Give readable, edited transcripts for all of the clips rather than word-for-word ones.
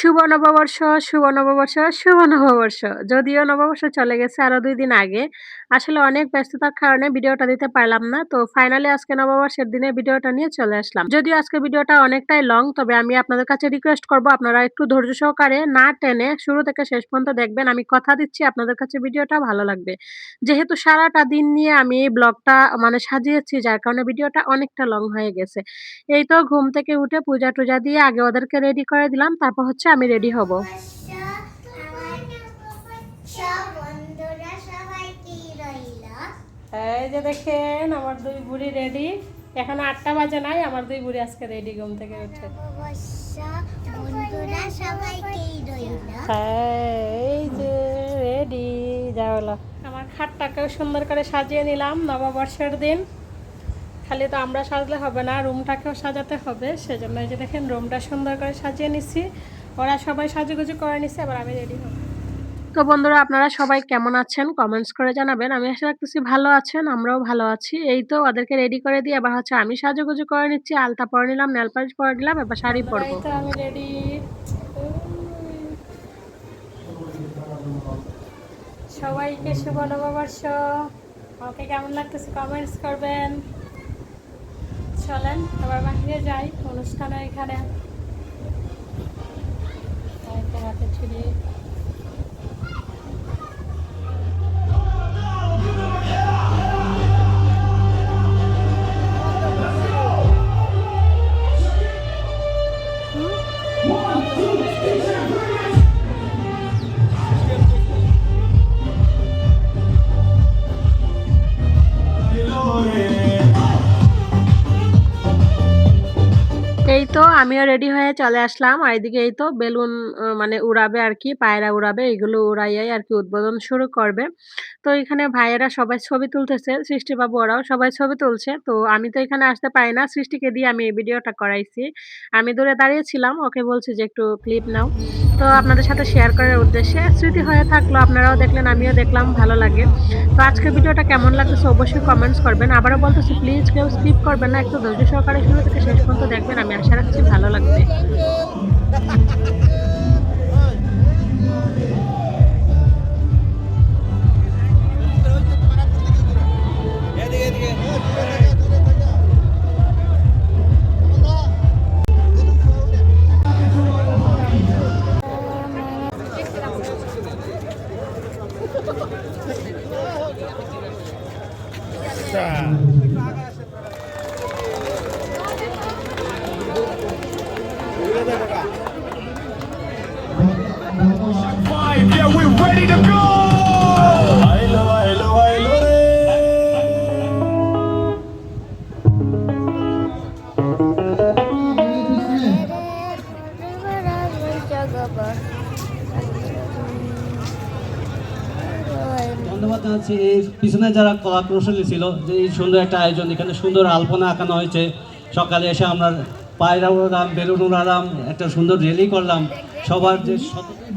শুভ নববর্ষ, শুভ নববর্ষ, শুভ নববর্ষ। যদিও নববর্ষ চলে গেছে আরো ২ দিন আগে। আসলে অনেক ব্যস্ততার কারণে ভিডিওটা দিতে পারলাম না। তো ফাইনালি আজকে নববর্ষের দিনে ভিডিওটা নিয়ে চলে আসলাম। যদিও আজকে ভিডিওটা অনেকটাই লং, তবে আমি আপনাদের কাছে রিকোয়েস্ট করব আপনারা একটু ধৈর্য সহকারে না টেনে শুরু থেকে শেষ পর্যন্ত দেখবেন। আমি কথা দিচ্ছি আপনাদের কাছে ভিডিওটা ভালো লাগবে। যেহেতু সারাটা দিন নিয়ে আমি এই ব্লগটা সাজিয়েছি, যার কারণে ভিডিওটা অনেকটা লং হয়ে গেছে। এই তো ঘুম থেকে উঠে পূজা-টুজা দিয়ে আগে ওদেরকে রেডি করে দিলাম। তারপর হচ্ছে আমি রেডি হব। এই যে দেখেন আমার ২ বুড়ি রেডি। এখন ৮টা বাজে নাই, আমার ২ বুড়ি আজকে রেডি ঘুম থেকে উঠে। এই যে রেডি যা হলো। আমার খাটটাকেও সুন্দর করে সাজিয়ে নিলাম নববর্ষের দিন। খালি তো আমরা সাজলে হবে না, রুমটাকেও সাজাতে হবে। সেজন্য এই যে দেখেন রুমটা সুন্দর করে সাজিয়ে নিচ্ছি। ওরা সবাই সাজুগুজু করে নিচ্ছে, এবার আমি রেডি হব। তো বন্ধুরা, আপনারা সবাই কেমন আছেন কমেন্টস করে জানাবেন। আমি আশা রাখতেছি ভালো আছেন, আমরাও ভালো আছি। এই তো ওদেরকে রেডি করে দিয়ে এবার হচ্ছে আমি সাজুগুজু করে নিচ্ছি। আলতা পরে নিলাম, নেল পালিশ পরে নিলাম, এবার শাড়ি পরবো। এই তো আমি রেডি। সবাইকে শুভ নববর্ষ। আমাকে কেমন লাগতেছে কমেন্টস করবেন। চলেন আবার বাহিরে যাই অনুষ্ঠানে। এখানে হাতে ছুরি। এই তো আমিও রেডি হয়ে চলে আসলাম। আর এদিকে এই তো বেলুন উড়াবে আরকি, পায়রা উড়াবে। এগুলো উড়াইয়াই আরকি উদ্বোধন শুরু করবে। তো এখানে ভাইয়েরা সবাই ছবি তুলতেছে। সৃষ্টিবাবু ওরাও সবাই ছবি তুলছে। তো আমি তো এখানে আসতে পারি না। সৃষ্টিকে দিয়ে আমি এই ভিডিওটা করাইছি। আমি দূরে দাঁড়িয়েছিলাম। ওকে বলছি যে একটু ক্লিপ নাও। তো আপনাদের সাথে শেয়ার করার উদ্দেশ্যে স্মৃতি হয়ে থাকলো। আপনারাও দেখলেন, আমিও দেখলাম, ভালো লাগে। তো আজকের ভিডিওটা কেমন লাগতেছে অবশ্যই কমেন্টস করবেন। আবারও বলতেছি প্লিজ কেউ স্কিপ করবেন না। একটু ধৈর্য সহকারে শুরু থেকে শেষ পর্যন্ত দেখবেন। আমি আশা রাখছি ভালো লাগবে। Yeah, we're ready to go! Hello, hello, hello. ধন্যবাদ জানাচ্ছি এই পিছনে যারা কলা কৌশলী ছিল, যে এই সুন্দর একটা আয়োজন, এখানে সুন্দর আলপনা আঁকানো হয়েছে। সকালে এসে আমরা পায়রা উড়ালাম, বেলুন উড়ালাম, একটা সুন্দর র্যালি করলাম। সবার যে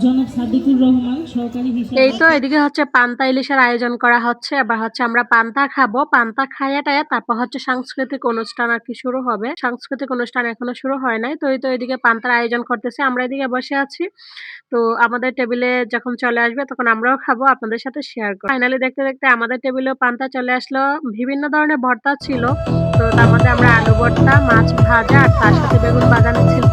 জনাব সাদিকুর রহমান সহকারী হিসাব। এই তো এদিকে হচ্ছে পান্তা ইলিশের আয়োজন করা হচ্ছে। এবার হচ্ছে আমরা পান্তা খাবো। পান্তা খাইয়া-টাইয়া তারপর হচ্ছে সাংস্কৃতিক অনুষ্ঠান আরকি শুরু হবে। সাংস্কৃতিক অনুষ্ঠান এখনো শুরু হয় নাই। তো এই তো এদিকে পান্তার আয়োজন করতেছে। আমরা এদিকে বসে আছি। তো আমাদের টেবিলে যখন চলে আসবে তখন আমরাও খাবো, আপনাদের সাথে শেয়ার করব। ফাইনালি দেখতে, দেখতে আমাদের টেবিলেও পান্তা চলে আসলো। বিভিন্ন ধরনের ভর্তা ছিল। তো তার মধ্যে আমরা আলু ভর্তা, মাছ ভাজা আর তার সাথে বেগুন বাজানো ছিল।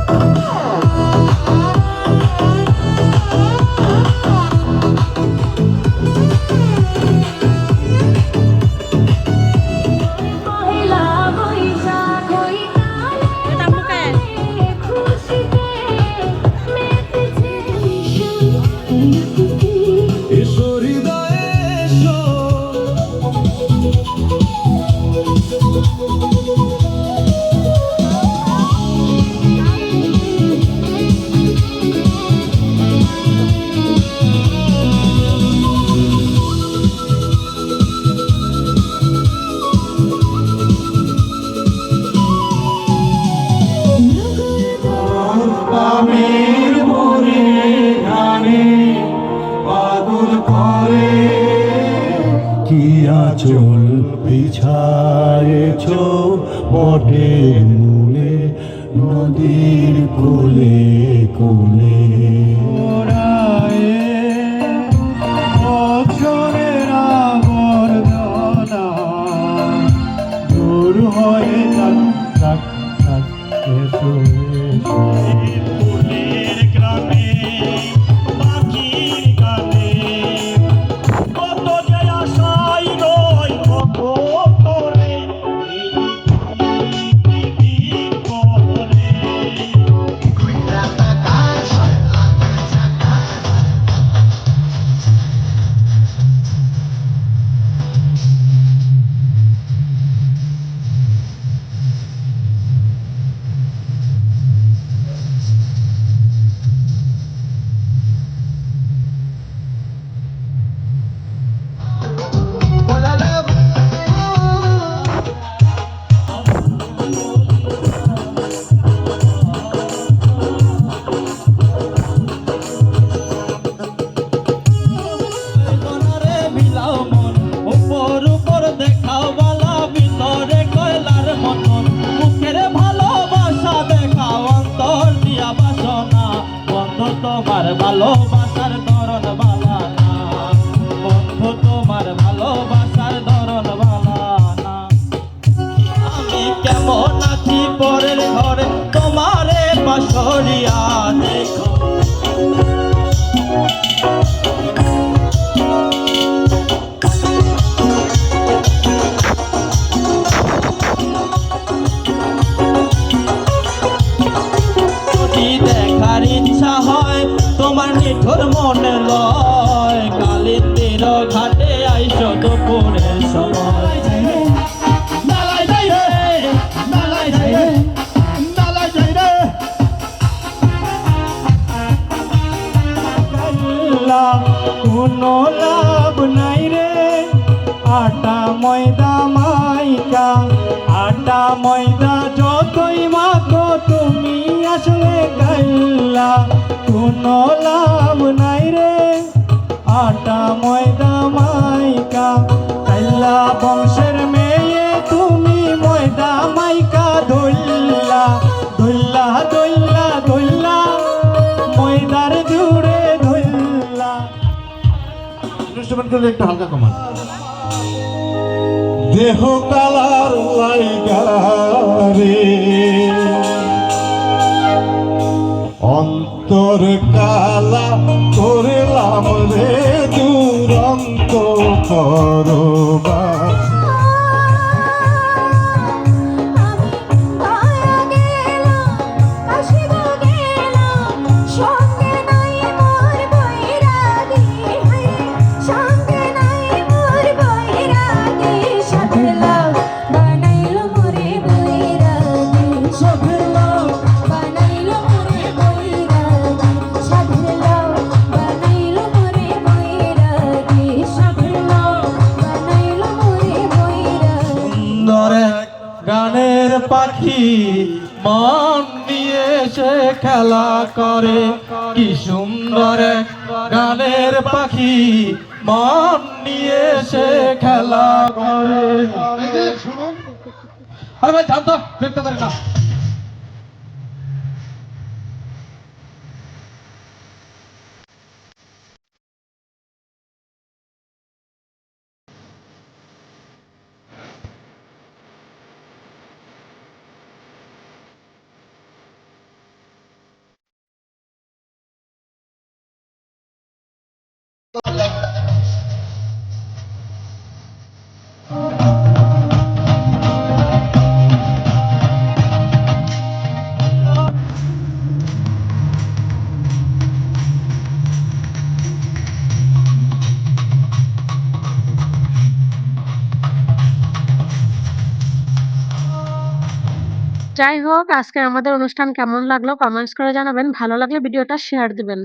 চুল বিছায়েছ বটের মূলে, নদীর কোলে কোলে। তোমার ভালোবাসার ধরন বালা না, বন্ধু তোমার ভালোবাসার ধরন বালা না। আমি কেমন আছি পরের ঘরে তোমারে বাসরিয়া দেখো। যদি দেখার ইচ্ছা হয় তোমার নিঠুর মনে লয়, কালিন্দির ঘাটে আইসো দুপুরের সময়। মেলায় যাই রে, মেলায় যাই রে, মেলায় যাই রে। কোনো লাভ নাই রে, আটা ময়দা মাইকা, আটা ময়দা যতই মাখো তুমি আসলে গাইলা। কোনো লাভ নাই রে, আটা ময়দা মাইকা, কাইলা বংশের মেয়ে তুমি ময়দা মাইকা ধইলা, ধইলা ধইলা ধইলা ময়দার জুড়ে ধইলা। ইনস্ট্রুমেন্ট করলে একটু হালকা কমান। দেহ কালার লাইগা রে, অন্তর কালা করলাম রে, দুরন্ত পরবাস। সুন্দর এক গানের পাখি মন নিয়ে সে খেলা করে, কি সুন্দর এক গানের পাখি মন নিয়ে সে খেলা করে। আরে ভাই জানতো দেখতে পারে না। যাই হোক, আজকে আমাদের অনুষ্ঠান কেমন লাগলো কমেন্টস করে জানাবেন। ভালো লাগলে ভিডিওটা শেয়ার দিবেন।